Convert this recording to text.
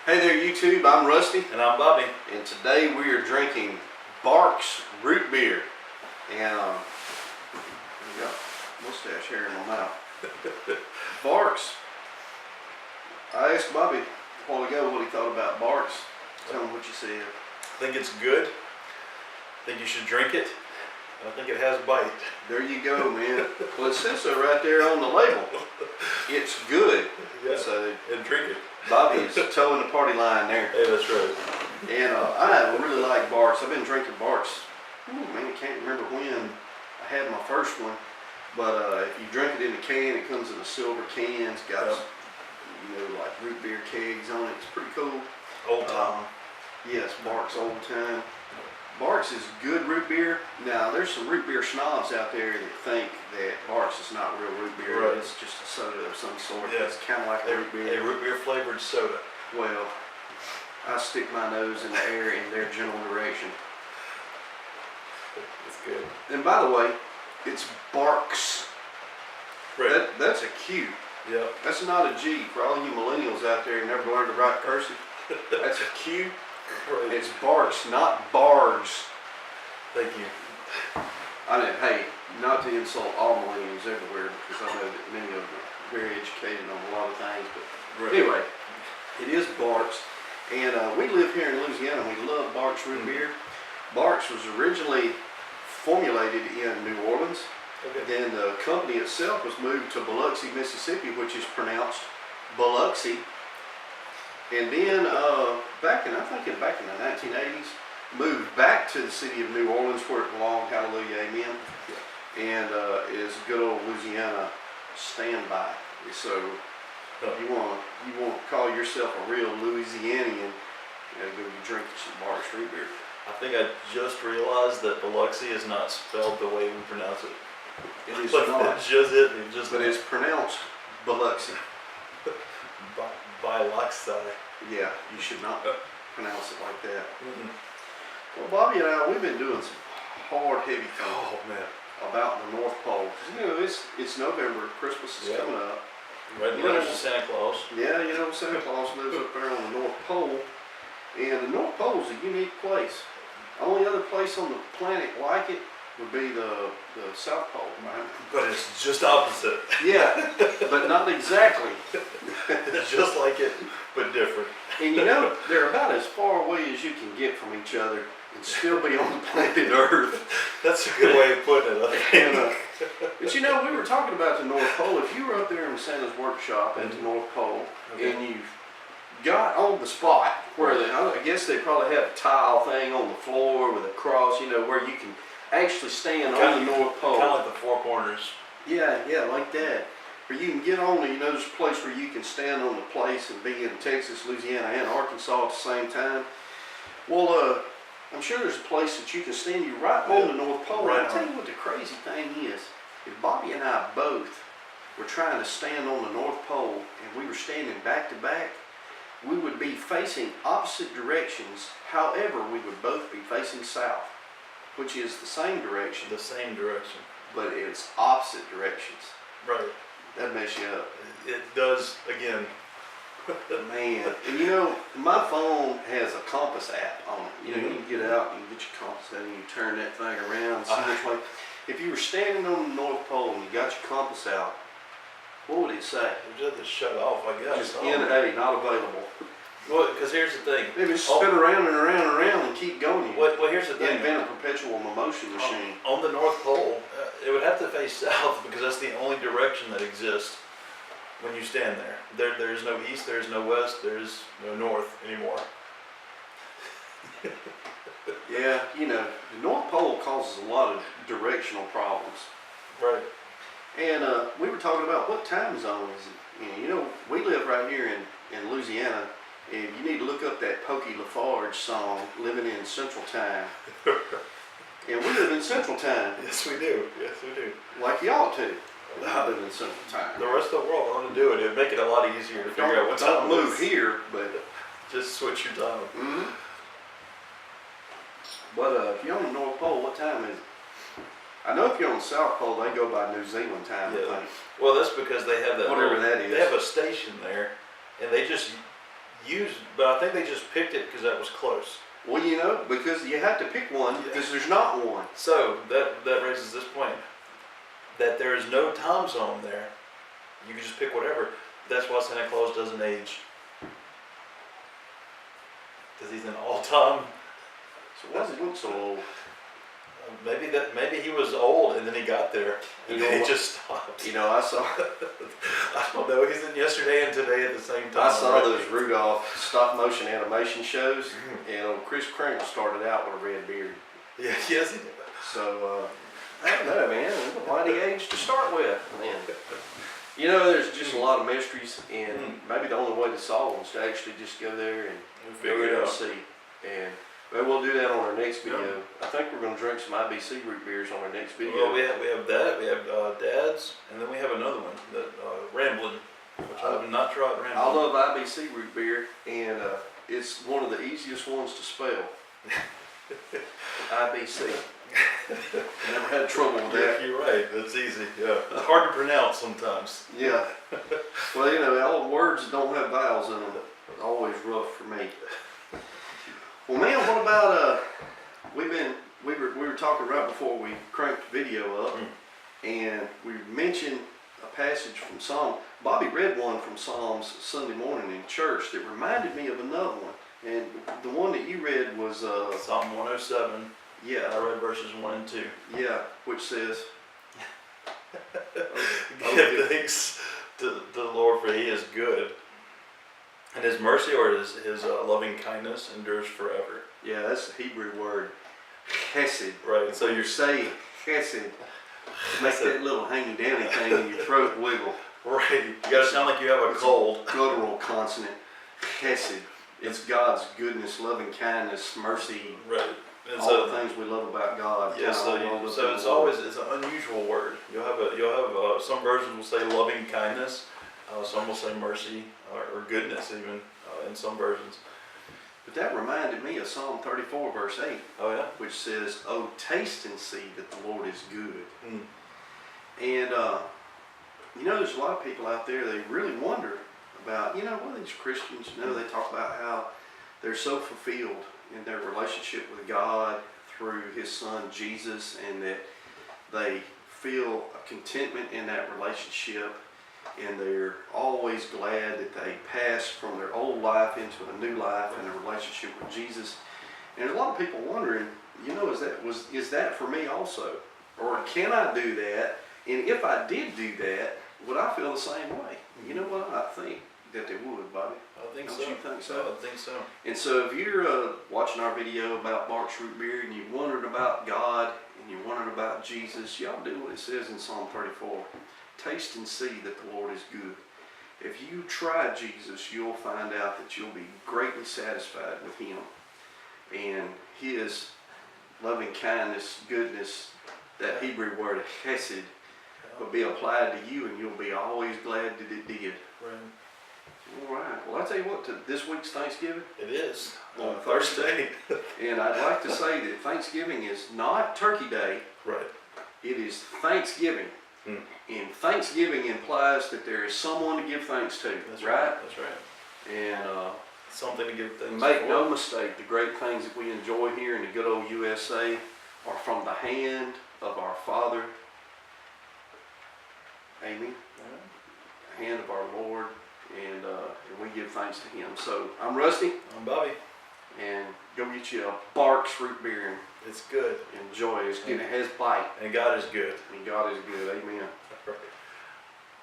Hey there YouTube, I'm Rusty. And I'm Bobby. And today we are drinking Barq's root beer. And I got mustache hair in my mouth. Barq's. I asked Bobby a while ago what he thought about Barq's. Tell him what you said. I think it's good. I think you should drink it. And I think it has bite. There you go, man. Well, it says so right there on the label. It's good. Yeah. So, and drink it. Bobby is towing the party line there. Hey, that's right. And I really like Barq's. I've been drinking Barq's. Man, I can't remember when I had my first one. But if you drink it in a can, it comes in a silver can. It's got, like root beer kegs on it. It's pretty cool. Old time. Yes, Barq's old time. Barq's is good root beer. Now, there's some root beer snobs out there that think that Barq's is not real root beer. Right. It's just a soda of some sort. Yeah. It's kind of like a root beer. A root beer flavored soda. Well, I stick my nose in the air in their general direction. It's good. And by the way, it's Barq's. Right. That's a Q. Yeah. That's not a G. For all you millennials out there who never learned to write cursive, that's a Q. Right. It's Barq's, not Bargs. Thank you. I mean, hey, not to insult all millennials everywhere, because I know that many of them are very educated on a lot of things. But anyway, it is Barq's. And we live here in Louisiana. We love Barq's root beer. Barq's was originally formulated in New Orleans. Okay. Then the company itself was moved to Biloxi, Mississippi, which is pronounced Biloxi. And then back in the 1980s, moved back to the city of New Orleans where it belonged. Hallelujah, amen. Yeah. And is good old Louisiana standby. So if you want to call yourself a real Louisianian, you gotta go drink some Barq's root beer. I think I just realized that Biloxi is not spelled the way we pronounce it. It is But not. that's just it. But it's pronounced Biloxi. Biloxi. Yeah, you should not pronounce it like that. Mm-mm. Well, Bobby and I, we've been doing some hard, heavy thinking Oh man. about the North Pole. It's November. Christmas is coming up. Right there's the Santa Claus. Yeah, Santa Claus lives up there on the North Pole. And the North Pole is a unique place. Only other place on the planet like it would be the South Pole, right? But it's just opposite. Yeah, but not exactly. It's just like it, but different. And they're about as far away as you can get from each other and still be on the planet Earth. That's a good way of putting it, I think. But we were talking about the North Pole. If you were up there in Santa's workshop at the North Pole, and you got on the spot where I guess they probably have a tile thing on the floor with a cross, where you can actually stand on the North Pole. Kind of like the Four Corners. Yeah, like that. Or you can get on there's a place where you can stand on the place and be in Texas, Louisiana, and Arkansas at the same time. Well, I'm sure there's a place that you can stand right on the North Pole. Right. I'll tell you what the crazy thing is. If Bobby and I both were trying to stand on the North Pole and we were standing back to back, we would be facing opposite directions. However, we would both be facing south, which is the same direction. The same direction. But it's opposite directions. Right. That'd mess you up. It does, again. Man, and my phone has a compass app on it. You can get out and you get your compass out and you turn that thing around and see which way. If you were standing on the North Pole and you got your compass out, what would it say? You just have to shut off, I guess. Just NA, not available. Well, because here's the thing. Maybe spin around and around and around and keep going. Well, here's the thing. Invent a perpetual motion machine. On the North Pole, it would have to face south because that's the only direction that exists when you stand there. There's no east, there's no west, there's no north anymore. Yeah, the North Pole causes a lot of directional problems. Right. And we were talking about what time zone is it. We live right here in Louisiana, and you need to look up that Pokey Lafarge song, Living in Central Time. And we live in Central Time. Yes, we do. Yes, we do. Like y'all too. I live in Central Time. The rest of the world ought to do it. It'd make it a lot easier to figure out what time Don't move here, but just switch your time. Mm-hmm. But if you're on the North Pole, what time is it? I know if you're on the South Pole, they go by New Zealand time, I think. Well, that's because they have that Whatever that is. They have a station there, and they just used, but I think they just picked it because that was close. Well, you know, because you have to pick one because there's not one. So that raises this point, that there is no time zone there. You can just pick whatever. That's why Santa Claus doesn't age. Because he's an all-time. So why does he look so old? Maybe he was old and then he got there and You know then he what? just stopped. You know, I saw I don't know. He's in yesterday and today at the same time. I saw those Rudolph stop motion animation shows, and old Chris Kringle started out with a red beard. Yeah, yes, he did. So I don't know, man. Why did he age to start with? Man. You know, there's just a lot of mysteries, and maybe the only way to solve them is to actually just go there and Figure it and out. see. And well, we'll do that on our next video. I think we're going to drink some IBC root beers on our next video. Well, we have that. We have Dad's, and then we have another one, that Ramblin', which I have not tried. Ramblin'. I love IBC root beer, and it's one of the easiest ones to spell. IBC. Never had trouble with that. Yeah, you're right. That's easy. Yeah, it's hard to pronounce sometimes. Yeah. Well, you know, all the words that don't have vowels in them are always rough for me. Well, man, what about we were talking right before we cranked the video up, and we mentioned a passage from Psalm. Bobby read one from Psalms Sunday morning in church that reminded me of another one, and the one that you read was Psalm 107. yeah, I read verses 1 and 2. yeah, which says, Give thanks to the Lord, for He is good, and His mercy or His loving kindness endures forever. yeah, that's the Hebrew word, chesed. Right. So you're saying chesed, make that little hangy downy thing in your throat wiggle. Right. You gotta sound like you have a cold. Guttural consonant, chesed. It's God's goodness, loving kindness, mercy, Right. And all the things we love about God. Yeah, so it's an unusual word. You'll have some versions will say loving kindness, some will say mercy or goodness even in some versions. But that reminded me of Psalm 34 verse 8, Oh yeah. which says, "Oh, taste and see that the Lord is good." Mm. And you know, there's a lot of people out there, they really wonder about, you know, well, these Christians, you know, they talk about how they're so fulfilled in their relationship with God through His Son Jesus, and that they feel a contentment in that relationship, and they're always glad that they passed from their old life into a new life in a relationship with Jesus. And there's a lot of people wondering, you know, is that for me also? Or can I do that? And if I did do that, would I feel the same way? You know what? I think that they would, Bobby. I think Don't so. you think so? I think so. And so if you're watching our video about Barq's root beer and you're wondering about God and you're wondering about Jesus, y'all do what it says in Psalm 34. Taste and see that the Lord is good. If you try Jesus, you'll find out that you'll be greatly satisfied with Him. And His loving kindness, goodness, that Hebrew word chesed, will be applied to you, and you'll be always glad that it did. Right. All right. Well, I'll tell you what, this week's Thanksgiving, It is On Thursday. and I'd like to say that Thanksgiving is not Turkey Day, Right. it is Thanksgiving. And Thanksgiving implies that there is someone to give thanks to, That's right? right. That's right. And Something to give things. make for. no mistake, the great things that we enjoy here in the good old USA are from the hand of our Father, Amy, the hand of our Lord, and we give thanks to Him. So I'm Rusty, I'm Bobby. and go get you a Barq's root beer and It's good. enjoy it. It's good. It has bite, And God is good. and God is good. Amen.